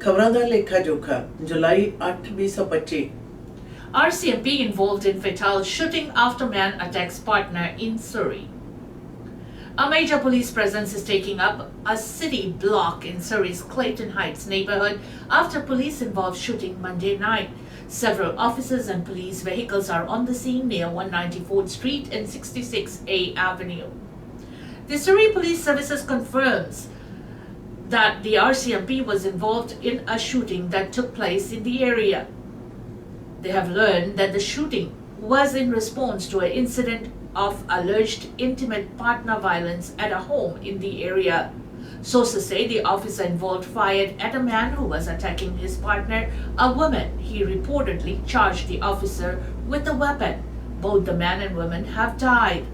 खबरां दा lekha jokha July 8 2025 RCMP involved in fatal shooting after man attacks partner in Surrey. A major police presence is taking up a city block in Surrey's Clayton Heights neighborhood after police-involved shooting Monday night. Several officers and police vehicles are on the scene near 194th Street and 66A Avenue. The Surrey Police Services confirms that the RCMP was involved in a shooting that took place in the area. They have learned that the shooting was in response to an incident of alleged intimate partner violence at a home in the area. Sources say the officer involved fired at a man who was attacking his partner, a woman. He reportedly charged the officer with a weapon. Both the man and woman have died.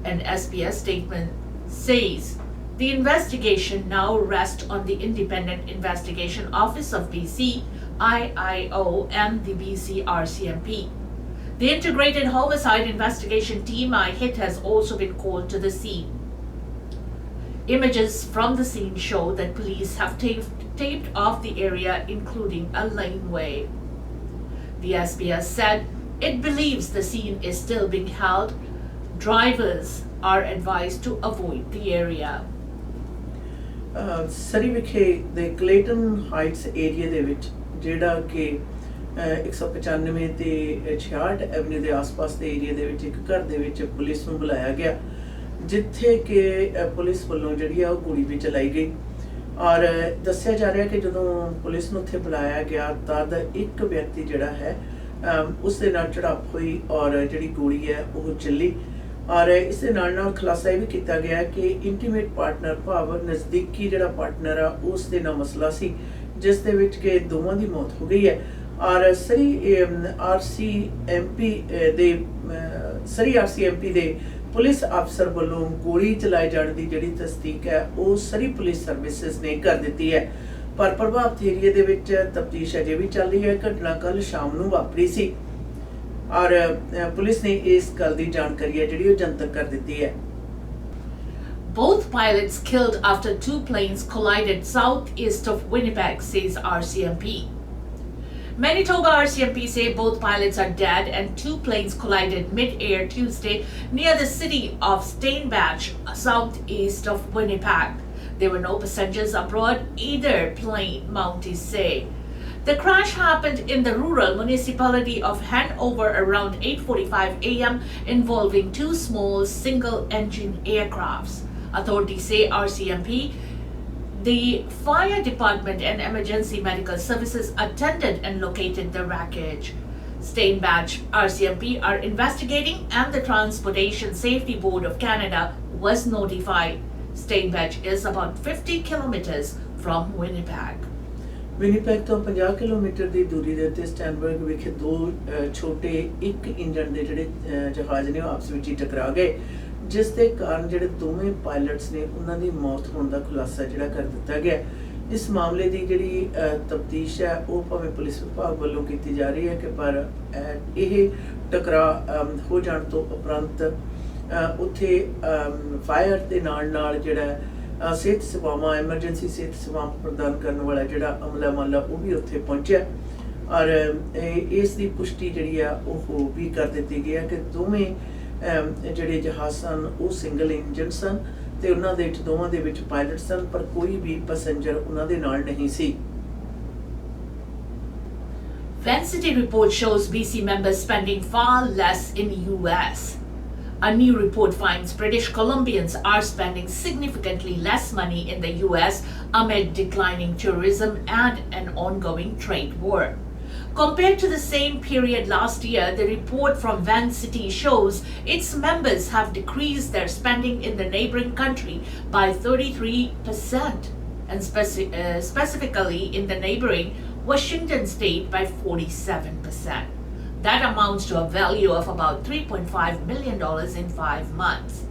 An SPS statement says the investigation now rests on the Independent Investigation Office of BC, IIO, and the BC RCMP. The Integrated Homicide Investigation Team, IHIT, has also been called to the scene. Images from the scene show that police have taped off the area, including a laneway. The SPS said it believes the scene is still being held. Drivers are advised to avoid the area. ਸਰੀ ਵਿਖੇ ਦੇ Clayton heights area ਦੇ ਵਿੱਚ ਜਿਹੜਾ ਕਿ 195 ਤੇ 66 avenue ਦੇ ਆਸ-ਪਾਸ ਦੇ ਏਰੀਆ ਦੇ ਵਿੱਚ ਇੱਕ ਘਰ ਦੇ ਵਿੱਚ ਪੁਲਿਸ ਨੂੰ ਬੁਲਾਇਆ ਗਿਆ ਜਿੱਥੇ ਕਿ ਪੁਲਿਸ ਵੱਲੋਂ ਜਿਹੜੀ ਆ ਉਹ ਗੋਲੀ ਵੀ ਚਲਾਈ ਗਈ ਔਰ ਦੱਸਿਆ ਜਾ ਰਿਹਾ ਕਿ ਜਦੋਂ ਪੁਲਿਸ ਨੂੰ ਉੱਥੇ ਬੁਲਾਇਆ ਗਿਆ ਤਦ ਇੱਕ ਵਿਅਕਤੀ ਜਿਹੜਾ ਹੈ ਉਸ ਦੇ ਨਾਲ ਝੜਪ ਹੋਈ ਔਰ ਜਿਹੜੀ ਗੋਲੀ ਹੈ ਉਹ ਚੱਲੀ और इस खुलासा यह भी किया गया कि इंटीमेट पार्टनर भाव नज़दीकी जो पार्टनर आ उस दे नाल मसला सी जिस दे विच के दोवां दी मौत हो गई है और सरी आरसीएमपी दे पुलिस अफसर वालों गोली चलाए जाने की जिहड़ी तस्दीक है वो सरी पुलिस सर्विसेज ने कर दी है पर प्रभावित एरिया दे विच तफ्तीश अजे भी चल रही है। घटना कल शाम नूं वापरी सी और पुलिस ने इस गल दी जानकारी है जिहड़ी जनतक कर दी है। Both pilots killed after two planes collided southeast of Winnipeg, says RCMP. Manitoba RCMP say both pilots are dead and two planes collided mid-air Tuesday near the city of Steinbach, southeast of Winnipeg. There were no passengers aboard either plane, Mounties say. The crash happened in the rural municipality of Hanover around 8:45 a.m. involving two small single-engine aircrafts. Authorities say RCMP, the fire department and emergency medical services attended and located the wreckage. Steinbach RCMP are investigating and the Transportation Safety Board of Canada was notified. Steinbach is about 50 kilometers from Winnipeg. Winnipeg तो 50 kilometre की दूरी के उत्ते स्टैनबर्ग विखे दो छोटे एक engine के जिहड़े जहाज़ ने आपस में ही टकरा गए जिस दे कारण जिहड़े दोवें पायलट्स ने उन्हां दी मौत होने का खुलासा जिहड़ा कर दिता गया। इस मामले की जिहड़ी तफ्तीश है वो भावें पुलिस विभाग वालों की जा रही है कि पर यह टकरा हो जाने तो उपरंत उत्थे फायर के नाल जिहड़ा सेहत सेवावां एमरजेंसी सेहत सेवावां प्रदान करने वाला जिहड़ा अमला माला वो भी उत्थे पहुंचा और इसकी पुष्टि जिहड़ी आ वो भी कर दी गई है कि दोवें जिहड़े जहाज़ सन वो सिंगल इंजन सन ते उन्हां दे विच दोवां दे विच पायलट सन पर कोई भी पैसेंजर उन्हां दे नाल नहीं सी। Vancity report shows BC members spending far less in US. A new report finds British Columbians are spending significantly less money in the US amid declining tourism and an ongoing trade war. Compared to the same period last year, the report from Vancity shows its members have decreased their spending in the neighboring country by 33% and specifically in the neighboring Washington state by 47%. That amounts to a value of about $3.5 million in 5 months.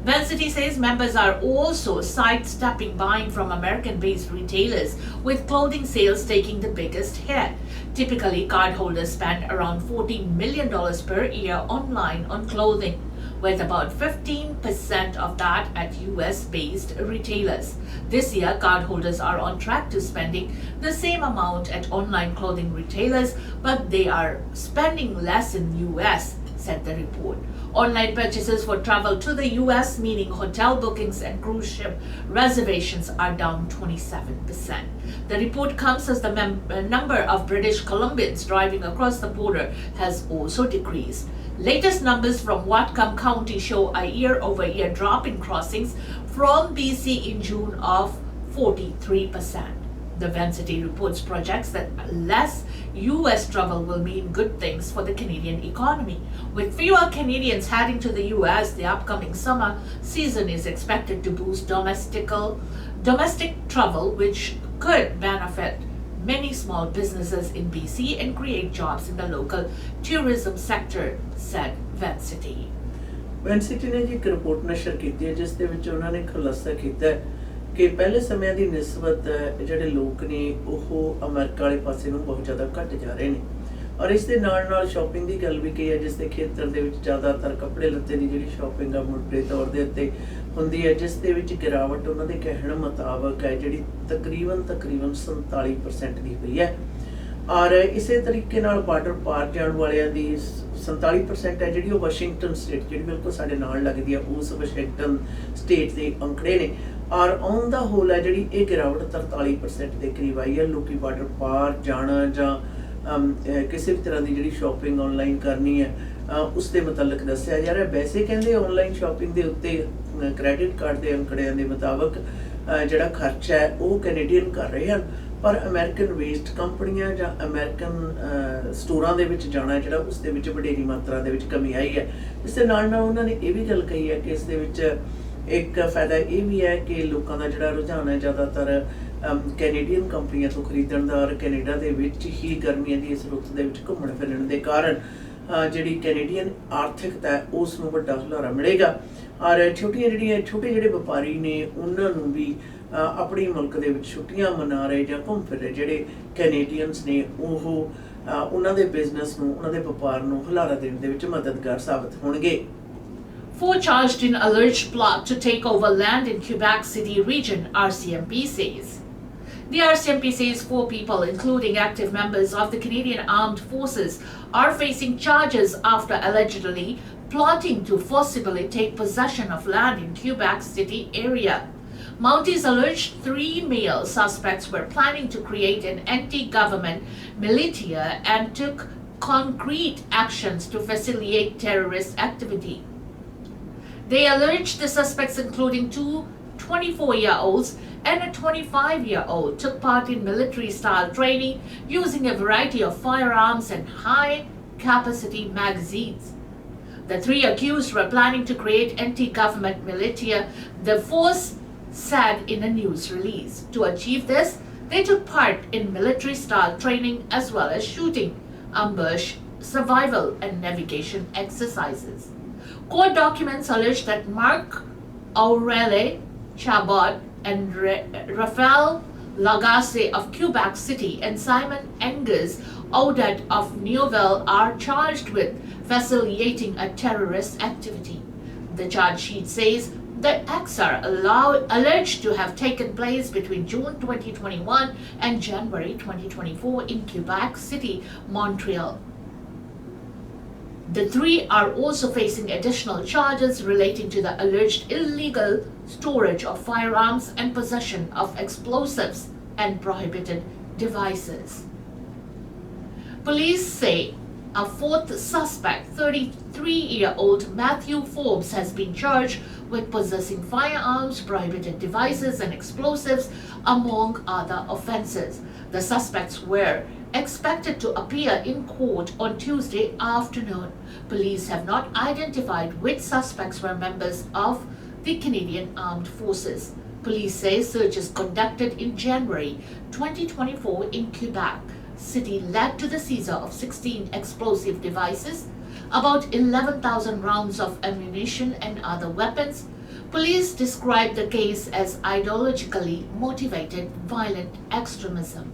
Vancity says members are also sidestepping buying from American-based retailers, with clothing sales taking the biggest hit. Typically, cardholders spend around $14 million per year online on clothing. with about 15% of that at US-based retailers. This year, cardholders are on track to spending the same amount at online clothing retailers, but they are spending less in US, said the report. Online purchases for travel to the US, meaning hotel bookings and cruise ship reservations, are down 27%. The report comes as the number of British Columbians driving across the border has also decreased. Latest numbers from Whatcom County show a year-over-year drop in crossings from BC in June of 43%. The Vancity reports projects that less US travel will mean good things for the Canadian economy. With fewer Canadians heading to the US, the upcoming summer season is expected to boost domestic travel, which could benefit many small businesses in BC and create jobs in the local tourism sector, said Vancity. ਵੈਨਸਿਟੀ ਨੇ ਜੀ ਇੱਕ report ਨਸ਼ਰ ਕੀਤੀ ਹੈ ਜਿਸ ਦੇ ਵਿੱਚ ਉਹਨਾਂ ਨੇ ਖੁਲਾਸਾ ਕੀਤਾ ਹੈ ਕਿ ਪਹਿਲੇ ਸਮਿਆਂ ਦੀ ਨਿਸਬਤ ਜਿਹੜੇ ਲੋਕ ਨੇ ਉਹ ਅਮਰੀਕਾ ਵਾਲੇ ਪਾਸੇ ਨੂੰ ਬਹੁਤ ਜ਼ਿਆਦਾ ਘਟ ਜਾ ਰਹੇ ਨੇ ਔਰ ਇਸ ਦੇ ਨਾਲ ਨਾਲ ਸ਼ਾਪਿੰਗ ਦੀ ਗੱਲ ਵੀ ਕਹੀ ਹੈ ਜਿਸ ਦੇ ਖੇਤਰ ਦੇ ਵਿੱਚ ਜ਼ਿਆਦਾਤਰ ਕੱਪੜੇ ਲੱਤੇ ਦੀ ਜਿਹੜੀ ਸ਼ਾਪਿੰਗ ਆ ਮੋਟੇ ਤੌਰ ਦੇ ਉੱਤੇ ਹੁੰਦੀ ਹੈ ਜਿਸ ਦੇ ਵਿੱਚ ਗਿਰਾਵਟ ਉਹਨਾਂ ਦੇ ਕਹਿਣ ਮੁਤਾਬਕ ਹੈ ਜਿਹੜੀ ਤਕਰੀਬਨ 47% ਦੀ ਹੋਈ ਹੈ ਔਰ ਇਸੇ ਤਰੀਕੇ ਨਾਲ ਬਾਰਡਰ ਪਾਰ ਜਾਣ ਵਾਲਿਆਂ ਦੀ 47% ਹੈ ਜਿਹੜੀ ਉਹ ਵਾਸ਼ਿੰਗਟਨ ਸਟੇਟ ਜਿਹੜੀ ਬਿਲਕੁਲ ਸਾਡੇ ਨਾਲ ਲੱਗਦੀ ਹੈ ਉਸ ਵਾਸ਼ਿੰਗਟਨ ਸਟੇਟ ਦੇ ਅੰਕੜੇ ਨੇ ਔਰ ਔਨ ਦਾ ਹੋਲ ਹੈ ਜਿਹੜੀ ਇਹ ਗਿਰਾਵਟ 43% ਦੇ ਕਰੀਬ ਆਈ ਹੈ ਲੋਕੀ ਬਾਰਡਰ ਪਾਰ ਜਾਣਾ ਜਾਂ ਕਿਸੇ ਵੀ ਤਰ੍ਹਾਂ ਦੀ ਜਿਹੜੀ ਸ਼ਾਪਿੰਗ ਆਨਲਾਈਨ ਕਰਨੀ ਹੈ ਉਸ ਦੇ ਮੁਤਲਕ ਦੱਸਿਆ ਜਾ ਰਿਹਾ ਵੈਸੇ ਕਹਿੰਦੇ ਆਨਲਾਈਨ ਸ਼ਾਪਿੰਗ ਦੇ ਉੱਤੇ ਕ੍ਰੈਡਿਟ ਕਾਰਡ ਦੇ ਅੰਕੜਿਆਂ ਦੇ ਮੁਤਾਬਕ ਜਿਹੜਾ ਖਰਚਾ ਹੈ ਉਹ ਕੈਨੇਡੀਅਨ ਕਰ ਰਹੇ ਹਨ ਪਰ ਅਮਰੀਕਨ ਵੇਸਟ ਕੰਪਨੀਆਂ ਜਾਂ ਅਮਰੀਕਨ ਸਟੋਰਾਂ ਦੇ ਵਿੱਚ ਜਾਣਾ ਜਿਹੜਾ ਉਸ ਦੇ ਵਿੱਚ ਵਡੇਰੀ ਮਾਤਰਾ ਦੇ ਵਿੱਚ ਕਮੀ ਆਈ ਹੈ ਇਸ ਦੇ ਨਾਲ ਨਾਲ ਉਹਨਾਂ ਨੇ ਇਹ ਵੀ ਗੱਲ ਕਹੀ ਹੈ ਕਿ ਇਸ ਦੇ ਵਿੱਚ ਇੱਕ ਫਾਇਦਾ ਇਹ ਵੀ ਹੈ ਕਿ ਲੋਕਾਂ ਦਾ ਜਿਹੜਾ ਰੁਝਾਨ ਹੈ ਜ਼ਿਆਦਾਤਰ ਕੈਨੇਡੀਅਨ ਕੰਪਨੀਆਂ ਤੋਂ ਖਰੀਦਣ ਦਾ ਔਰ ਕੈਨੇਡਾ ਦੇ ਵਿੱਚ ਹੀ ਗਰਮੀਆਂ ਦੀ ਇਸ ਰੁੱਤ ਦੇ ਵਿੱਚ ਘੁੰਮਣ ਫਿਰਨ ਦੇ ਕਾਰਨ ਜਿਹੜੀ ਕੈਨੇਡੀਅਨ ਆਰਥਿਕਤਾ ਹੈ ਉਸ ਨੂੰ ਵੱਡਾ ਹੁਲਾਰਾ ਮਿਲੇਗਾ ਔਰ ਛੋਟੇ ਜਿਹੜੇ ਵਪਾਰੀ ਨੇ ਉਹਨਾਂ ਨੂੰ ਵੀ ਆਪਣੀ ਮੁਲਕ ਦੇ ਵਿੱਚ ਛੁੱਟੀਆਂ ਮਨਾ ਰਹੇ ਜਾਂ ਘੁੰਮ ਫਿਰ ਰਹੇ ਜਿਹੜੇ ਕੈਨੇਡੀਅਨਸ ਨੇ ਉਹ ਉਹਨਾਂ ਦੇ ਬਿਜ਼ਨਸ ਨੂੰ ਉਹਨਾਂ ਦੇ ਵਪਾਰ ਨੂੰ ਹੁਲਾਰਾ ਦੇਣ ਦੇ ਵਿੱਚ ਮਦਦਗਾਰ ਸਾਬਤ ਹੋਣਗੇ। 4 charged in alleged plot to take over land in Quebec City region, RCMP says. The RCMP says 4 people, including active members of the Canadian Armed Forces, are facing charges after allegedly plotting to forcibly take possession of land in Quebec City area. Mounties alleged 3 male suspects were planning to create an anti-government militia and took concrete actions to facilitate terrorist activity. They alleged the suspects, including 2 24-year-olds and a 25-year-old, took part in military-style training using a variety of firearms and high-capacity magazines. The 3 accused were planning to create anti-government militia, the force said in a news release. To achieve this, they took part in military-style training as well as shooting, ambush, survival, and navigation exercises. Court documents allege that Mark Aurele Chabot and Raphael Lagasse of Quebec City and Simon Engers Audet of Neuville are charged with facilitating a terrorist activity. The charge sheet says the acts are alleged to have taken place between June 2021 and January 2024 in Quebec City, Montreal. The 3 are also facing additional charges relating to the alleged illegal storage of firearms and possession of explosives and prohibited devices. Police say a 4th suspect, 33-year-old Matthew Forbes, has been charged with possessing firearms, prohibited devices, and explosives, among other offenses. The suspects were expected to appear in court on Tuesday afternoon. Police have not identified which suspects were members of the Canadian Armed Forces. Police say searches conducted in January 2024 in Quebec City led to the seizure of 16 explosive devices, about 11,000 rounds of ammunition and other weapons. Police described the case as ideologically motivated violent extremism.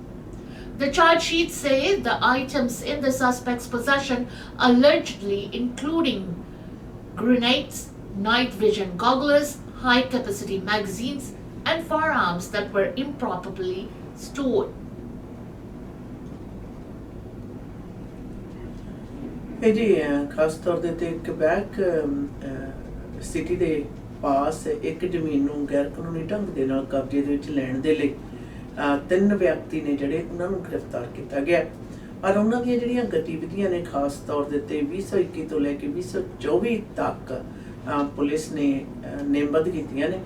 The charge sheets say the items in the suspect's possession allegedly including grenades, night vision goggles, high-capacity magazines, and firearms that were improperly stored. ਇਹ ਜੀ ਖਾਸ ਤੌਰ ਦੇ ਉੱਤੇ ਕਬੈਕ city ਦੇ ਪਾਸ ਇੱਕ ਜ਼ਮੀਨ ਨੂੰ ਗੈਰ ਕਾਨੂੰਨੀ ਢੰਗ ਦੇ ਨਾਲ ਕਬਜ਼ੇ ਦੇ ਵਿੱਚ ਲੈਣ ਦੇ ਲਈ 3 ਵਿਅਕਤੀ ਨੇ ਜਿਹੜੇ ਉਹਨਾਂ ਨੂੰ ਗ੍ਰਿਫਤਾਰ ਕੀਤਾ ਗਿਆ ਔਰ ਉਹਨਾਂ ਦੀਆਂ ਜਿਹੜੀਆਂ ਗਤੀਵਿਧੀਆਂ ਨੇ ਖਾਸ ਤੌਰ ਦੇ ਉੱਤੇ 2021 ਤੋਂ ਲੈ ਕੇ 2024 ਤੱਕ ਪੁਲਿਸ ਨੇ ਨੇਮਬੱਧ ਕੀਤੀਆਂ ਨੇ,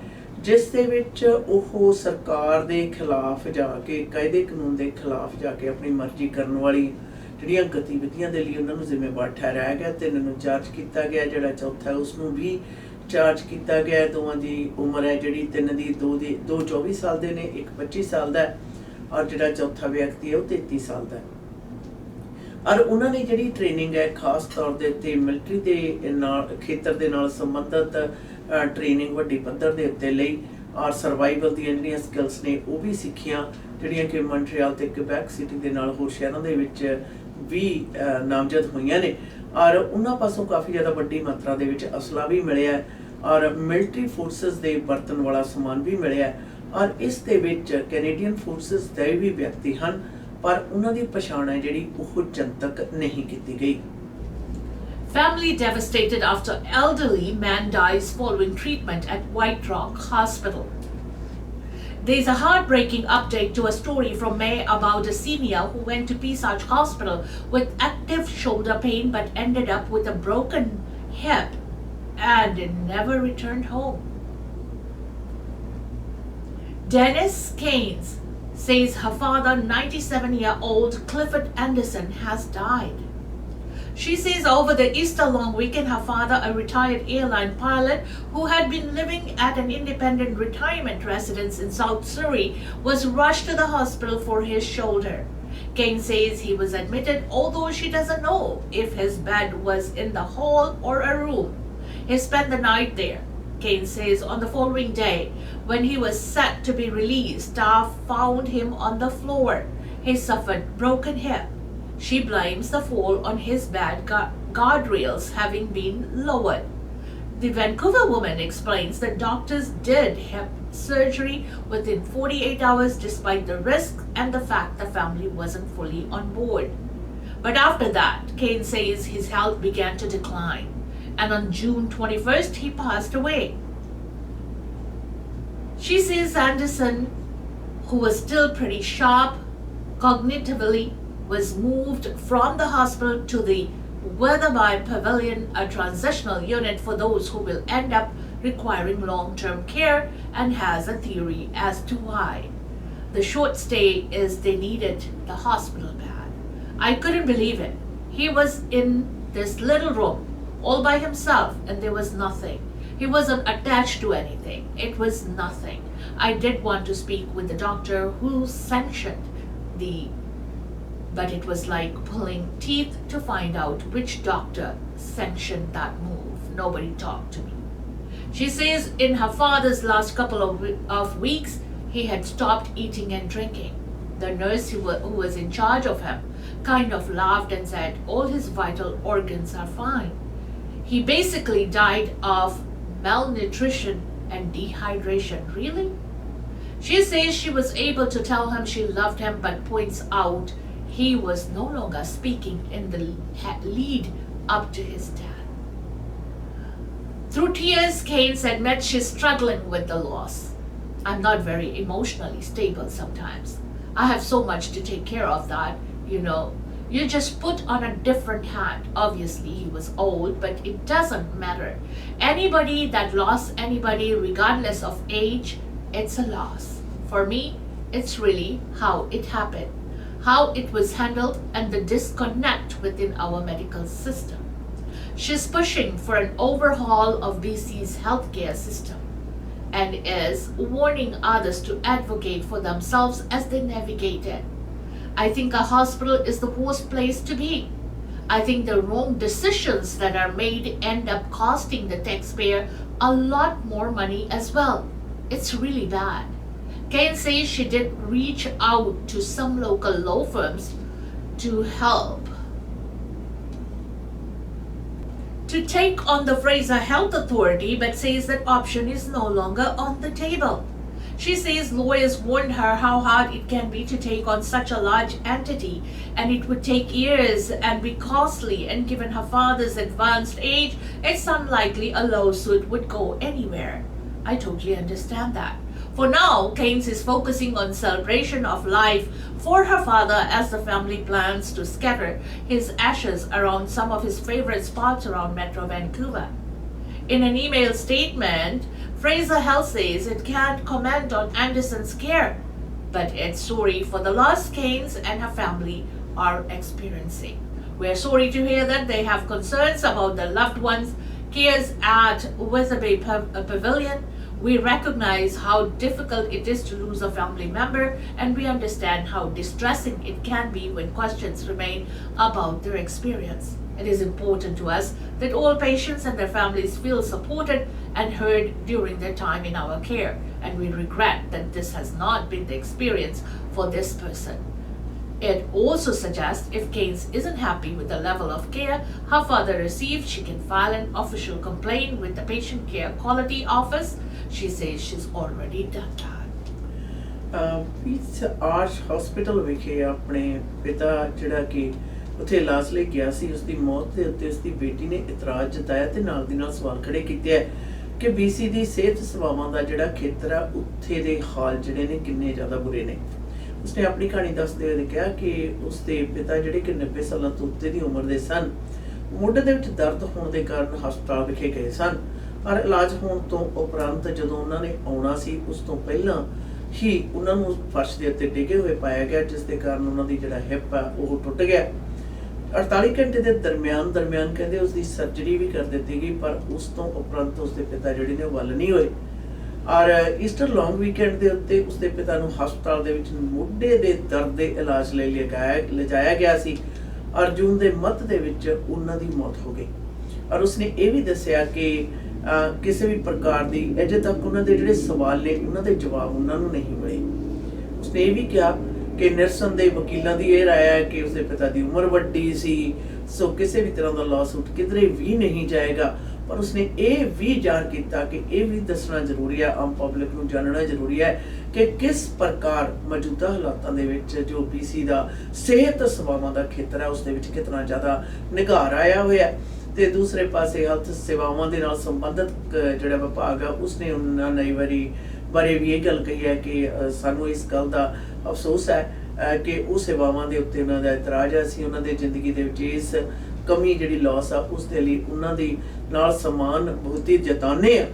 ਜਿਸ ਦੇ ਵਿੱਚ ਉਹ ਸਰਕਾਰ ਦੇ ਖਿਲਾਫ ਜਾ ਕੇ ਕਾਇਦੇ ਕਾਨੂੰਨ ਦੇ ਖਿਲਾਫ ਜਾ ਕੇ ਆਪਣੀ ਮਰਜ਼ੀ ਕਰਨ ਵਾਲੀ ਜਿਹੜੀਆਂ ਗਤੀਵਿਧੀਆਂ ਦੇ ਲਈ ਉਹਨਾਂ ਨੂੰ ਜ਼ਿੰਮੇਵਾਰ ਠਹਿਰਾਇਆ ਗਿਆ। 3 ਨੂੰ ਚਾਰਜ ਕੀਤਾ ਗਿਆ, ਜਿਹੜਾ ਚੌਥਾ ਉਸ ਨੂੰ ਵੀ ਚਾਰਜ ਕੀਤਾ ਗਿਆ। ਦੋਵਾਂ ਦੀ ਉਮਰ ਹੈ ਜਿਹੜੀ 3 ਦੀ 2 24 ਸਾਲ ਦੇ ਨੇ, ਇੱਕ 25 ਸਾਲ ਦਾ ਹੈ ਔਰ ਜਿਹੜਾ ਚੌਥਾ ਵਿਅਕਤੀ ਹੈ ਉਹ 33 ਸਾਲ ਦਾ ਹੈ। ਔਰ ਉਹਨਾਂ ਦੀ ਜਿਹੜੀ ਟ੍ਰੇਨਿੰਗ ਹੈ ਖਾਸ ਤੌਰ ਦੇ ਉੱਤੇ ਮਿਲਟਰੀ ਦੇ ਨਾਲ ਖੇਤਰ ਦੇ ਨਾਲ ਸੰਬੰਧਿਤ ਟ੍ਰੇਨਿੰਗ ਵੱਡੀ ਪੱਧਰ ਦੇ ਉੱਤੇ ਲਈ ਔਰ ਸਰਵਾਈਵਲ ਦੀਆਂ ਜਿਹੜੀਆਂ ਸਕਿੱਲਸ ਨੇ ਉਹ ਵੀ ਸਿੱਖੀਆਂ, ਜਿਹੜੀਆਂ ਕਿ ਮੌਂਟਰੀਅਲ ਤੇ ਕਿਬੈਕ ਸਿਟੀ ਦੇ ਨਾਲ ਹੋਰ ਸ਼ਹਿਰਾਂ ਦੇ ਵਿੱਚ ਵੀ ਨਾਮਜ਼ਦ ਹੋਈਆਂ ਨੇ। ਔਰ ਉਹਨਾਂ ਪਾਸੋਂ ਕਾਫੀ ਜ਼ਿਆਦਾ ਵੱਡੀ ਮਾਤਰਾ ਦੇ ਵਿੱਚ ਅਸਲਾ ਵੀ ਮਿਲਿਆ ਔਰ ਮਿਲਟਰੀ ਫੋਰਸਿਸ ਦੇ ਵਰਤਣ ਵਾਲਾ ਸਮਾਨ ਵੀ ਮਿਲਿਆ ਔਰ ਇਸ ਦੇ ਵਿੱਚ ਕੈਨੇਡੀਅਨ ਫੋਰਸਿਸ ਦੇ ਵੀ ਵਿਅਕਤੀ ਹਨ, ਪਰ ਉਹਨਾਂ ਦੀ ਪਛਾਣ ਹੈ ਜਿਹੜੀ ਉਹ ਜਨਤਕ ਨਹੀਂ ਕੀਤੀ ਗਈ। Family devastated after elderly man dies following treatment at White Rock Hospital. There's a heartbreaking update to a story from May about a senior who went to Pisach Hospital with active shoulder pain but ended up with a broken hip and never returned home. Dennis Keynes says her father, 97-year-old Clifford Anderson, has died. She says over the Easter long weekend, her father, a retired airline pilot who had been living at an independent retirement residence in South Surrey, was rushed to the hospital for his shoulder. Kane says he was admitted, although she doesn't know if his bed was in the hall or a room. He spent the night there. Kane says on the following day, when he was set to be released, staff found him on the floor. He suffered broken hip. She blames the fall on his bed guardrails having been lowered. The Vancouver woman explains that doctors did hip surgery within 48 hours despite the risk and the fact the family wasn't fully on board. But after that, Kane says his health began to decline, and on June 21st he passed away. She says Anderson, who was still pretty sharp cognitively, was moved from the hospital to the Weatherby Pavilion, a transitional unit for those who will end up requiring long-term care, and has a theory as to why. The short stay is they needed the hospital bed. I couldn't believe it. He was in this little room all by himself and there was nothing. He wasn't attached to anything. It was nothing. I did want to speak with the doctor who sanctioned but it was like pulling teeth to find out which doctor sanctioned that move. Nobody talked to me. She says in her father's last couple of weeks, he had stopped eating and drinking. The nurse who was in charge of him kind of laughed and said all his vital organs are fine. He basically died of malnutrition and dehydration. Really? She says she was able to tell him she loved him, but points out he was no longer speaking in the lead up to his death. Through tears, Keynes admits she's struggling with the loss. I'm not very emotionally stable sometimes. I have so much to take care of that, You just put on a different hat. Obviously, he was old, but it doesn't matter. Anybody that lost anybody, regardless of age, it's a loss. For me, it's really how it happened, how it was handled, and the disconnect within our medical system. She's pushing for an overhaul of BC's healthcare system and is warning others to advocate for themselves as they navigate it. I think a hospital is the worst place to be. I think the wrong decisions that are made end up costing the taxpayer a lot more money as well. It's really bad. Kane says she did reach out to some local law firms to help to take on the Fraser Health Authority, but says that option is no longer on the table. She says lawyers warned her how hard it can be to take on such a large entity, and it would take years and be costly, and given her father's advanced age, it's unlikely a lawsuit would go anywhere. I totally understand that. For now, Keynes is focusing on celebration of life for her father as the family plans to scatter his ashes around some of his favorite spots around Metro Vancouver. In an email statement, Fraser Health says it can't comment on Anderson's care, but it's sorry for the loss Keynes and her family are experiencing. We're sorry to hear that they have concerns about their loved ones' cares at Wetherby Pavilion. We recognize how difficult it is to lose a family member, and we understand how distressing it can be when questions remain about their experience. It is important to us that all patients and their families feel supported and heard during their time in our care, and we regret that this has not been the experience for this person. It also suggests if Keynes isn't happy with the level of care her father received, she can file an official complaint with the Patient Care Quality Office. She says she's already done that. Peace Arch Hospital ਵਿਖੇ ਆਪਣੇ ਪਿਤਾ ਜਿਹੜਾ ਕਿ ਉੱਥੇ ਇਲਾਜ ਲਈ ਗਿਆ ਸੀ, ਉਸਦੀ ਮੌਤ ਦੇ ਉੱਤੇ ਉਸਦੀ ਬੇਟੀ ਨੇ ਇਤਰਾਜ਼ ਜਤਾਇਆ ਤੇ ਨਾਲ ਦੀ ਨਾਲ ਸਵਾਲ ਖੜੇ ਕੀਤੇ ਹੈ ਕਿ BC ਦੀ ਸਿਹਤ ਸੇਵਾਵਾਂ ਦਾ ਜਿਹੜਾ ਖੇਤਰ ਆ ਉੱਥੇ ਦੇ ਹਾਲ ਜਿਹੜੇ ਨੇ ਕਿੰਨੇ ਜ਼ਿਆਦਾ ਬੁਰੇ ਨੇ। ਉਸਨੇ ਆਪਣੀ ਕਹਾਣੀ ਦੱਸਦੇ ਹੋਏ ਕਿਹਾ ਕਿ ਉਸਦੇ ਪਿਤਾ ਜਿਹੜੇ ਕਿ 90 ਸਾਲਾਂ ਤੋਂ ਉੱਤੇ ਦੀ ਉਮਰ ਦੇ ਸਨ, ਮੋਢੇ ਦੇ ਵਿੱਚ ਦਰਦ ਹੋਣ ਦੇ ਕਾਰਨ ਹਸਪਤਾਲ ਵਿਖੇ ਗਏ ਸਨ, ਪਰ ਇਲਾਜ ਹੋਣ ਤੋਂ ਉਪਰੰਤ ਜਦੋਂ ਉਹਨਾਂ ਨੇ ਆਉਣਾ ਸੀ ਉਸ ਤੋਂ ਪਹਿਲਾਂ ਹੀ ਉਹਨਾਂ ਨੂੰ ਫਰਸ਼ ਦੇ ਉੱਤੇ ਡਿੱਗੇ ਹੋਏ ਪਾਇਆ ਗਿਆ, ਜਿਸ ਦੇ ਕਾਰਨ ਉਹਨਾਂ ਦੀ ਜਿਹੜਾ ਹਿੱਪ ਆ ਉਹ ਟੁੱਟ ਗਿਆ। 48 ਘੰਟੇ ਦੇ ਦਰਮਿਆਨ ਕਹਿੰਦੇ ਉਸਦੀ ਸਰਜਰੀ ਵੀ ਕਰ ਦਿੱਤੀ ਗਈ, ਪਰ ਉਸ ਤੋਂ ਉਪਰੰਤ ਉਸਦੇ ਪਿਤਾ ਜਿਹੜੇ ਨੇ ਵੱਲ ਨਹੀਂ ਹੋਏ। ਔਰ ਈਸਟਰ ਲੌਂਗ ਵੀਕਐਂਡ ਦੇ ਉੱਤੇ ਉਸਦੇ ਪਿਤਾ ਨੂੰ ਹਸਪਤਾਲ ਦੇ ਵਿੱਚ ਮੋਢੇ ਦੇ ਦਰਦ ਦੇ ਇਲਾਜ ਲਈ ਲਿਜਾਇਆ ਗਿਆ ਸੀ, ਔਰ ਜੂਨ ਦੇ ਮੱਧ ਦੇ ਵਿੱਚ ਉਹਨਾਂ ਦੀ ਮੌਤ ਹੋ ਗਈ। ਔਰ ਉਸਨੇ ਇਹ ਵੀ ਦੱਸਿਆ ਕਿ ਕਿਸੇ ਵੀ ਪ੍ਰਕਾਰ ਦੀ ਅਜੇ ਤੱਕ ਉਹਨਾਂ ਦੇ ਜਿਹੜੇ ਸਵਾਲ ਨੇ ਉਹਨਾਂ ਦੇ ਜਵਾਬ ਉਹਨਾਂ ਨੂੰ ਨਹੀਂ ਮਿਲੇ। ਉਸਨੇ ਇਹ ਵੀ ਕਿਹਾ ਕਿ ਨਿਰਸਨ ਦੇ ਵਕੀਲਾਂ ਦੀ ਇਹ ਰਾਇ ਹੈ ਕਿ ਉਸਦੇ ਪਿਤਾ ਦੀ ਉਮਰ ਵੱਡੀ ਸੀ, ਸੋ ਕਿਸੇ ਵੀ ਤਰ੍ਹਾਂ ਦਾ ਲਾਸੂਟ ਕਿਧਰੇ ਵੀ ਨਹੀਂ ਜਾਏਗਾ। ਪਰ ਉਸਨੇ ਇਹ ਵੀ ਜ਼ਾਹਰ ਕੀਤਾ ਕਿ ਇਹ ਵੀ ਦੱਸਣਾ ਜ਼ਰੂਰੀ ਹੈ, ਆਮ ਪਬਲਿਕ ਨੂੰ ਜਾਣਨਾ ਜ਼ਰੂਰੀ ਹੈ ਕਿ ਕਿਸ ਪ੍ਰਕਾਰ ਮੌਜੂਦਾ ਹਾਲਾਤਾਂ ਦੇ ਵਿੱਚ ਜੋ BC ਦਾ ਸਿਹਤ ਸੇਵਾਵਾਂ ਦਾ ਖੇਤਰ ਹੈ ਉਸ ਦੇ ਵਿੱਚ ਕਿਤਨਾ ਜ਼ਿਆਦਾ ਨਿਘਾਰ ਆਇਆ ਹੋਇਆ। ਤੇ ਦੂਸਰੇ ਪਾਸੇ ਹੈਲਥ ਸੇਵਾਵਾਂ ਦੇ ਨਾਲ ਸੰਬੰਧਿਤ ਜਿਹੜਾ ਵਿਭਾਗ ਆ ਉਸਨੇ ਉਹਨਾਂ ਨੇ ਬਾਰੇ ਵੀ ਇਹ ਗੱਲ ਕਹੀ ਹੈ ਕਿ ਸਾਨੂੰ ਇਸ ਗੱਲ ਦਾ ਅਫਸੋਸ ਹੈ ਕਿ ਉਹ ਸੇਵਾਵਾਂ ਦੇ ਉੱਤੇ ਉਹਨਾਂ ਦਾ ਇਤਰਾਜ਼ ਹੈ। ਅਸੀਂ ਉਹਨਾਂ ਦੀ ਜ਼ਿੰਦਗੀ ਦੇ ਵਿੱਚ ਇਸ ਕਮੀ ਜਿਹੜੀ ਲਾਸ ਆ ਉਸ ਦੇ ਲਈ ਉਹਨਾਂ ਦੀ ਨਾਲ ਸਮਾਨ ਬਹੁਤੀ ਜਤਾਉਂਦੇ ਆ,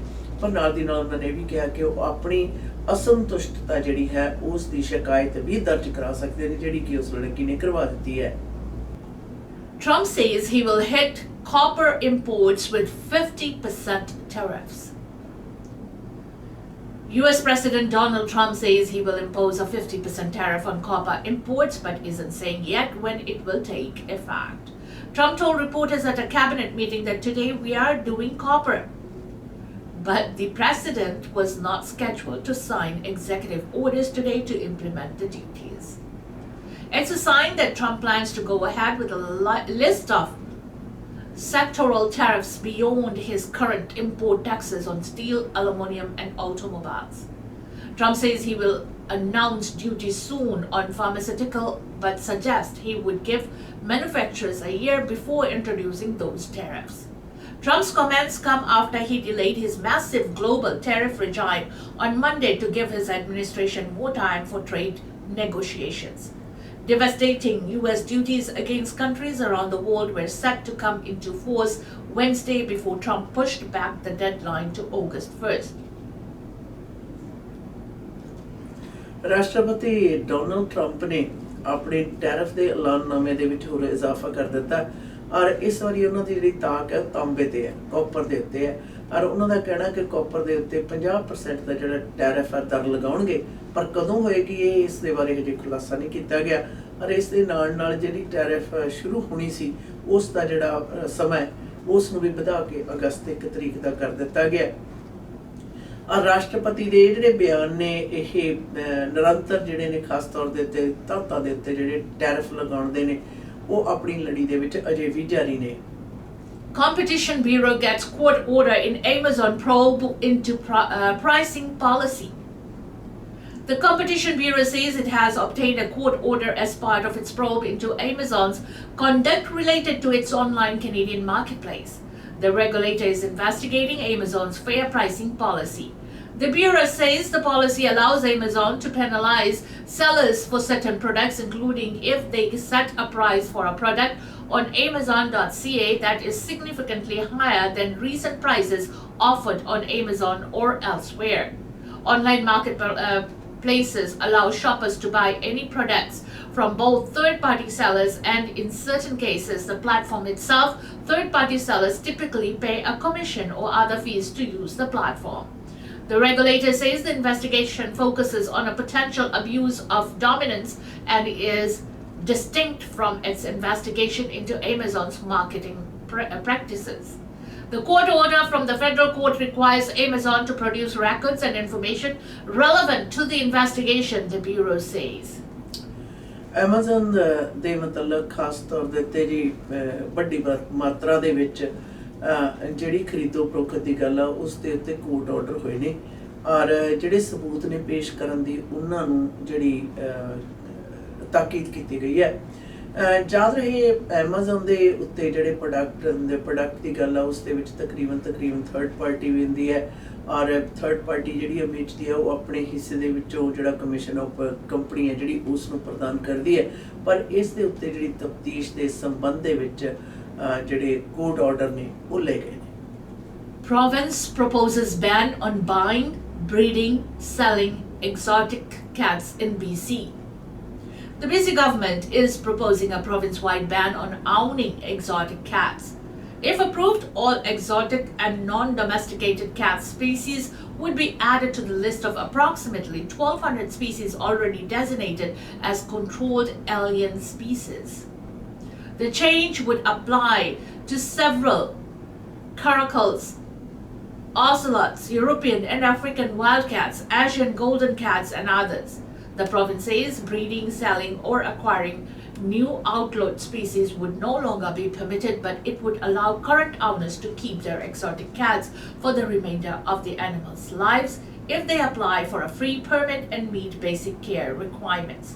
ਪਰ ਨਾਲ ਦੀ ਨਾਲ ਉਹਨਾਂ ਨੇ ਵੀ ਕਿਹਾ ਕਿ ਉਹ ਆਪਣੀ ਅਸੰਤੁਸ਼ਟਤਾ ਜਿਹੜੀ ਹੈ ਉਸ ਦੀ ਸ਼ਿਕਾਇਤ ਵੀ ਦਰਜ ਕਰਾ ਸਕਦੇ ਨੇ, ਜਿਹੜੀ ਕਿ ਉਸ ਲੜਕੀ ਨੇ ਕਰਵਾ ਦਿੱਤੀ ਹੈ। Trump says he will hit copper imports with 50% tariffs. US President Donald Trump says he will impose a 50% tariff on copper imports, but isn't saying yet when it will take effect. Trump told reporters at a cabinet meeting that today we are doing copper, but the president was not scheduled to sign executive orders today to implement the duties. It's a sign that Trump plans to go ahead with a list of sectoral tariffs beyond his current import taxes on steel, aluminum, and automobiles. Trump says he will announce duties soon on pharmaceutical, but suggests he would give manufacturers a year before introducing those tariffs. Trump's comments come after he delayed his massive global tariff regime on Monday to give his administration more time for trade negotiations. Devastating US duties against countries around the world were set to come into force Wednesday before Trump pushed back the deadline to August 1st. ਰਾਸ਼ਟਰਪਤੀ Donald Trump ਨੇ ਆਪਣੇ tariff ਦੇ ਐਲਾਨਨਾਮੇ ਦੇ ਵਿੱਚ ਹੋਰ ਇਜ਼ਾਫਾ ਕਰ ਦਿੱਤਾ, ਔਰ ਇਸ ਵਾਰੀ ਉਹਨਾਂ ਦੀ ਜਿਹੜੀ ਤਾਕ ਹੈ ਤਾਂਬੇ ਤੇ ਹੈ, ਕਾਪਰ ਦੇ ਉੱਤੇ ਹੈ। ਔਰ ਉਹਨਾਂ ਦਾ ਕਹਿਣਾ ਕਿ ਕਾਪਰ ਦੇ ਉੱਤੇ 50% ਦਾ ਜਿਹੜਾ ਟੈਰਿਫ ਹੈ ਦਰ ਲਗਾਉਣਗੇ, ਪਰ ਕਦੋਂ ਹੋਏਗੀ ਇਹ ਇਸ ਦੇ ਬਾਰੇ ਹਜੇ ਖੁਲਾਸਾ ਨਹੀਂ ਕੀਤਾ ਗਿਆ। ਔਰ ਇਸ ਦੇ ਨਾਲ ਜਿਹੜੀ ਟੈਰਿਫ ਸ਼ੁਰੂ ਹੋਣੀ ਸੀ ਉਸ ਦਾ ਜਿਹੜਾ ਸਮਾਂ ਉਸ ਨੂੰ ਵੀ ਵਧਾ ਕੇ ਅਗਸਤ 1 ਤਰੀਕ ਦਾ ਕਰ ਦਿੱਤਾ ਗਿਆ। ਔਰ ਰਾਸ਼ਟਰਪਤੀ ਦੇ ਜਿਹੜੇ ਬਿਆਨ ਨੇ ਇਹ ਨਿਰੰਤਰ ਜਿਹੜੇ ਨੇ ਖਾਸ ਤੌਰ ਦੇ ਉੱਤੇ ਧਾਤਾਂ ਦੇ ਉੱਤੇ ਜਿਹੜੇ ਟੈਰਿਫ ਲਗਾਉਣ ਦੇ ਨੇ ਉਹ ਆਪਣੀ ਲੜੀ ਦੇ ਵਿੱਚ ਅਜੇ ਵੀ ਜਾਰੀ ਨੇ। Competition Bureau gets court order in Amazon probe into pricing policy. The Competition Bureau says it has obtained a court order as part of its probe into Amazon's conduct related to its online Canadian marketplace. The regulator is investigating Amazon's fair pricing policy. The Bureau says the policy allows Amazon to penalize sellers for certain products, including if they set a price for a product on Amazon.ca that is significantly higher than recent prices offered on Amazon or elsewhere. Online marketplaces allow shoppers to buy any products from both third-party sellers, and in certain cases, the platform itself. Third-party sellers typically pay a commission or other fees to use the platform. The regulator says the investigation focuses on a potential abuse of dominance and is distinct from its investigation into Amazon's marketing practices. The court order from the federal court requires Amazon to produce records and information relevant to the investigation, the Bureau says. Amazon ਦੇ ਮਤਲਬ ਖਾਸ ਤੌਰ ਦੇ ਉੱਤੇ ਜੀ ਵੱਡੀ ਮਾਤਰਾ ਦੇ ਵਿੱਚ ਜਿਹੜੀ ਖਰੀਦੋ ਫਰੋਖਤ ਦੀ ਗੱਲ ਆ ਉਸ ਦੇ ਉੱਤੇ ਕੋਰਟ ਆਰਡਰ ਹੋਏ ਨੇ ਔਰ ਜਿਹੜੇ ਸਬੂਤ ਨੇ ਪੇਸ਼ ਕਰਨ ਦੀ ਉਹਨਾਂ ਨੂੰ ਜਿਹੜੀ ਤਾਕੀਦ ਕੀਤੀ ਗਈ ਹੈ। ਯਾਦ ਰਹੇ ਐਮਾਜ਼ਨ ਦੇ ਉੱਤੇ ਜਿਹੜੇ ਪ੍ਰੋਡਕਟ ਦੀ ਗੱਲ ਆ ਉਸ ਦੇ ਵਿੱਚ ਤਕਰੀਬਨ ਥਰਡ ਪਾਰਟੀ ਵੀ ਹੁੰਦੀ ਹੈ ਔਰ ਥਰਡ ਪਾਰਟੀ ਜਿਹੜੀ ਵੇਚਦੀ ਹੈ ਉਹ ਆਪਣੇ ਹਿੱਸੇ ਦੇ ਵਿੱਚੋਂ ਜਿਹੜਾ ਕਮਿਸ਼ਨ ਆਫ ਕੰਪਨੀ ਹੈ ਜਿਹੜੀ ਉਸ ਨੂੰ ਪ੍ਰਦਾਨ ਕਰਦੀ ਹੈ। ਪਰ ਇਸ ਦੇ ਉੱਤੇ ਜਿਹੜੀ ਤਫਤੀਸ਼ ਦੇ ਸੰਬੰਧ ਦੇ ਵਿੱਚ ਜਿਹੜੇ ਕੋਰਟ ਆਰਡਰ ਨੇ ਉਹ ਲਏ ਗਏ ਨੇ। Province proposes ban on buying, breeding, selling exotic cats in BC. The BC government is proposing a province-wide ban on owning exotic cats. If approved, all exotic and non-domesticated cat species would be added to the list of approximately 1,200 species already designated as controlled alien species. The change would apply to several caracals, ocelots, European and African wildcats, Asian golden cats, and others. The province says breeding, selling, or acquiring new outlawed species would no longer be permitted, but it would allow current owners to keep their exotic cats for the remainder of the animals' lives if they apply for a free permit and meet basic care requirements.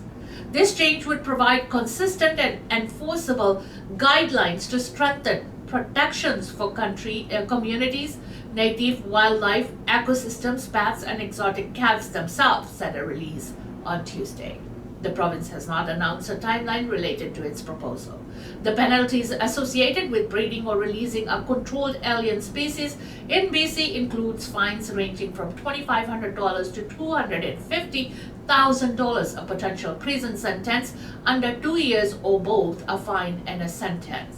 This change would provide consistent and enforceable guidelines to strengthen protections for communities, native wildlife, ecosystems, bats, and exotic cats themselves, said a release on Tuesday. The province has not announced a timeline related to its proposal. The penalties associated with breeding or releasing a controlled alien species in BC includes fines ranging from $2,500 to $250,000, a potential prison sentence under 2 years or both, a fine and a sentence.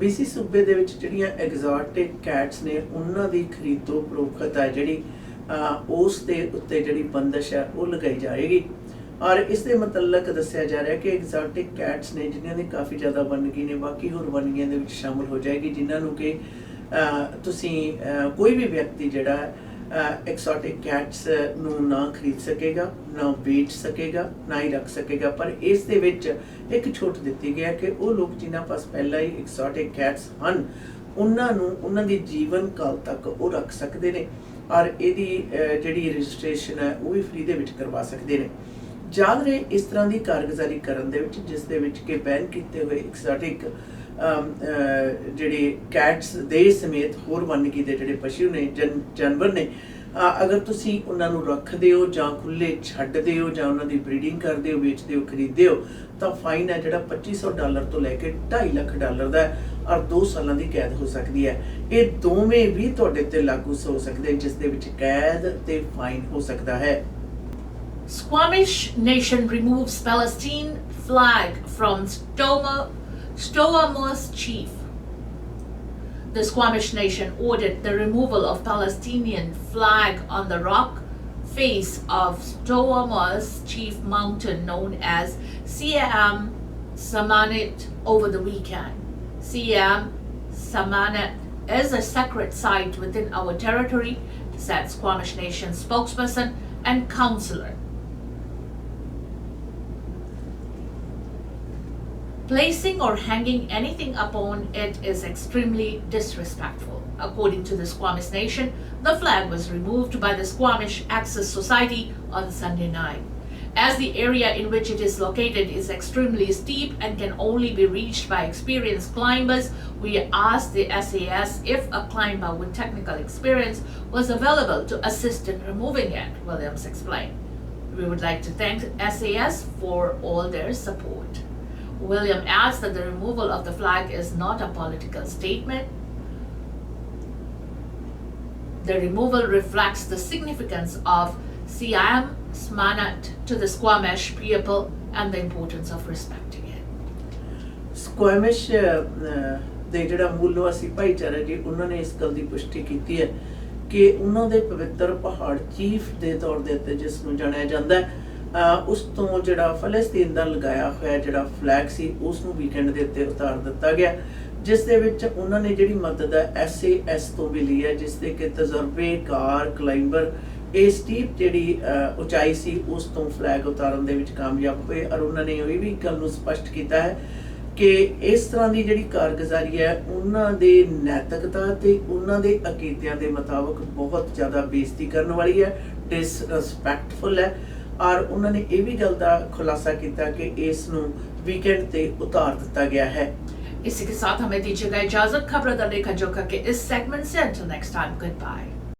BC ਸੂਬੇ ਦੇ ਵਿੱਚ ਜਿਹੜੀਆਂ exotic cats ਨੇ ਉਹਨਾਂ ਦੀ ਖਰੀਦੋ ਫਰੋਖਤ ਹੈ ਜਿਹੜੀ ਉਸ ਦੇ ਉੱਤੇ ਜਿਹੜੀ ਬੰਦਸ਼ ਹੈ ਉਹ ਲਗਾਈ ਜਾਏਗੀ ਔਰ ਇਸ ਦੇ ਮੁਤਲਕ ਦੱਸਿਆ ਜਾ ਰਿਹਾ ਕਿ ਐਗਜ਼ੋਟਿਕ ਕੈਟਸ ਨੇ ਜਿਨ੍ਹਾਂ ਦੀ ਕਾਫੀ ਜ਼ਿਆਦਾ ਵੰਨਗੀ ਨੇ ਬਾਕੀ ਹੋਰ ਵੰਨਗੀਆਂ ਦੇ ਵਿੱਚ ਸ਼ਾਮਲ ਹੋ ਜਾਏਗੀ ਜਿਨ੍ਹਾਂ ਨੂੰ ਕਿ ਤੁਸੀਂ ਕੋਈ ਵੀ ਵਿਅਕਤੀ ਜਿਹੜਾ ਐਕਸੋਟਿਕ ਕੈਟਸ ਨੂੰ ਨਾ ਖਰੀਦ ਸਕੇਗਾ ਨਾ ਵੇਚ ਸਕੇਗਾ ਨਾ ਹੀ ਰੱਖ ਸਕੇਗਾ। ਪਰ ਇਸ ਦੇ ਵਿੱਚ ਇੱਕ ਛੋਟ ਦਿੱਤੀ ਗਿਆ ਕਿ ਉਹ ਲੋਕ ਜਿਨ੍ਹਾਂ ਪਾਸ ਪਹਿਲਾਂ ਹੀ ਐਕਸੋਟਿਕ ਕੈਟਸ ਹਨ ਉਹਨਾਂ ਨੂੰ ਉਹਨਾਂ ਦੀ ਜੀਵਨ ਕਾਲ ਤੱਕ ਉਹ ਰੱਖ ਸਕਦੇ ਨੇ ਔਰ ਇਹਦੀ ਜਿਹੜੀ ਰਜਿਸਟ੍ਰੇਸ਼ਨ ਹੈ ਉਹ ਵੀ ਫ੍ਰੀ ਦੇ ਵਿੱਚ ਕਰਵਾ ਸਕਦੇ ਨੇ। ਯਾਦ ਰਹੇ ਇਸ ਤਰ੍ਹਾਂ ਦੀ ਕਾਰਗੁਜ਼ਾਰੀ ਕਰਨ ਦੇ ਵਿੱਚ ਜਿਸ ਦੇ ਵਿੱਚ ਕਿ ਬੈਨ ਕੀਤੇ ਹੋਏ ਐਕਸੋਟਿਕ ਜਿਹੜੇ ਕੈਟਸ ਦੇ ਸਮੇਤ ਹੋਰ ਵੰਨਗੀ ਦੇ ਜਿਹੜੇ ਪਸ਼ੂ ਨੇ ਜਾਨਵਰ ਨੇ ਅਗਰ ਤੁਸੀਂ ਉਹਨਾਂ ਨੂੰ ਰੱਖਦੇ ਹੋ ਜਾਂ ਖੁੱਲੇ ਛੱਡਦੇ ਹੋ ਜਾਂ ਉਹਨਾਂ ਦੀ ਬਰੀਡਿੰਗ ਕਰਦੇ ਹੋ ਵੇਚਦੇ ਹੋ ਖਰੀਦਦੇ ਹੋ ਤਾਂ ਫਾਈਨ ਹੈ ਜਿਹੜਾ $2,500 ਤੋਂ ਲੈ ਕੇ $2.5 ਲੱਖ ਦਾ ਔਰ 2 ਸਾਲਾਂ ਦੀ ਕੈਦ ਹੋ ਸਕਦੀ ਹੈ। ਇਹ ਦੋਵੇਂ ਵੀ ਤੁਹਾਡੇ ਤੇ ਲਾਗੂ ਹੋ ਸਕਦੇ ਜਿਸ ਦੇ ਵਿੱਚ ਕੈਦ ਤੇ ਫਾਈਨ ਹੋ ਸਕਦਾ ਹੈ। Squamish nation removes Palestine flag from Stowamo's chief. The Squamish nation ordered the removal of Palestinian flag on the rock face of Stowamo's chief mountain known as Siam Samanit over the weekend. Siam Samanit is a sacred site within our territory, said Squamish nation spokesperson and councillor. Placing or hanging anything upon it is extremely disrespectful. According to the Squamish Nation, the flag was removed by the Squamish Access Society on Sunday night. As the area in which it is located is extremely steep and can only be reached by experienced climbers, we asked the SAS if a climber with technical experience was available to assist in removing it, Williams explained. We would like to thank SAS for all their support. William adds that the removal of the flag is not a political statement. The removal reflects the significance of Siam Smanat to the Squamish people and the importance of respecting it. ਸਕੁਐਮਿਸ਼ ਦੇ ਜਿਹੜਾ ਮੂਲ ਨਿਵਾਸੀ ਭਾਈਚਾਰਾ ਜੀ ਉਹਨਾਂ ਨੇ ਇਸ ਗੱਲ ਦੀ ਪੁਸ਼ਟੀ ਕੀਤੀ ਹੈ ਕਿ ਉਹਨਾਂ ਦੇ ਪਵਿੱਤਰ ਪਹਾੜ ਚੀਫ ਦੇ ਤੌਰ ਦੇ ਉੱਤੇ ਜਿਸ ਨੂੰ ਜਾਣਿਆ ਜਾਂਦਾ ਹੈ ਉਸ ਤੋਂ ਜਿਹੜਾ ਫਲਸਤੀਨ ਦਾ ਲਗਾਇਆ ਹੋਇਆ ਜਿਹੜਾ ਫਲੈਗ ਸੀ ਉਸ ਨੂੰ ਵੀਕਐਂਡ ਦੇ ਉੱਤੇ ਉਤਾਰ ਦਿੱਤਾ ਗਿਆ, ਜਿਸ ਦੇ ਵਿੱਚ ਉਹਨਾਂ ਨੇ ਜਿਹੜੀ ਮਦਦ ਹੈ SAS ਤੋਂ ਵੀ ਲਈ ਹੈ, ਜਿਸ ਦੇ ਕਿ ਤਜਰਬੇਕਾਰ ਕਲਾਈਂਬਰ ਇਹ ਸਟੀਪ ਜਿਹੜੀ ਉਚਾਈ ਸੀ ਉਸ ਤੋਂ ਫਲੈਗ ਉਤਾਰਨ ਦੇ ਵਿੱਚ ਕਾਮਯਾਬ ਹੋਏ। ਔਰ ਉਹਨਾਂ ਨੇ ਇਹ ਵੀ ਗੱਲ ਨੂੰ ਸਪਸ਼ਟ ਕੀਤਾ ਹੈ ਕਿ ਇਸ ਤਰ੍ਹਾਂ ਦੀ ਜਿਹੜੀ ਕਾਰਗੁਜ਼ਾਰੀ ਹੈ ਉਹਨਾਂ ਦੇ ਨੈਤਿਕਤਾ ਤੇ ਉਹਨਾਂ ਦੇ ਅਕੀਦਿਆਂ ਦੇ ਮੁਤਾਬਕ ਬਹੁਤ ਜ਼ਿਆਦਾ ਬੇਇੱਜ਼ਤੀ ਕਰਨ ਵਾਲੀ ਹੈ, ਡਿਸਰਿਸਪੈਕਟਫੁਲ ਹੈ। और उन्होंने ये भी गल का खुलासा किया कि इस वीकेंड ते उतार दिता गया है। इसी के साथ हमें दीजिएगा इजाजत। खबरों का लेखा जोखा के इस सेगमेंट से until next time, goodbye।